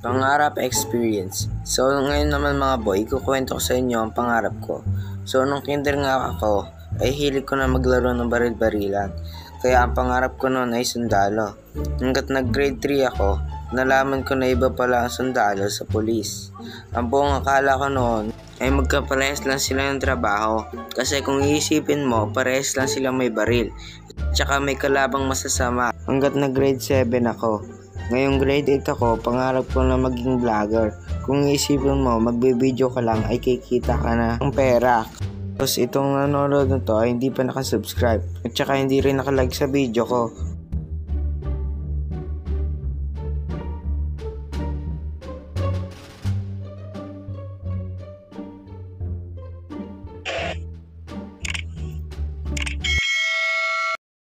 Pangarap experience. So ngayon naman mga boy, kukwento ko sa inyo ang pangarap ko. So nung kinder nga ako, ay hilig ko na maglaro ng baril-barilan. Kaya ang pangarap ko noon ay sundalo. Hanggat nag-grade 3 ako, nalaman ko na iba pala ang sundalo sa pulis. Ang buong akala ko noon ay magkaparehas lang sila ng trabaho. Kasi kung iisipin mo, parehas lang sila may baril. Tsaka may kalabang masasama. Hanggat nag-grade 7 ako. Ngayong grade 8 ako, pangarap ko na maging vlogger. Kung iisipin mo, magbe-video ka lang ay kikita ka na ng pera. Tapos itong nanonood na to ay hindi pa nakasubscribe. At saka hindi rin nakalike sa video ko.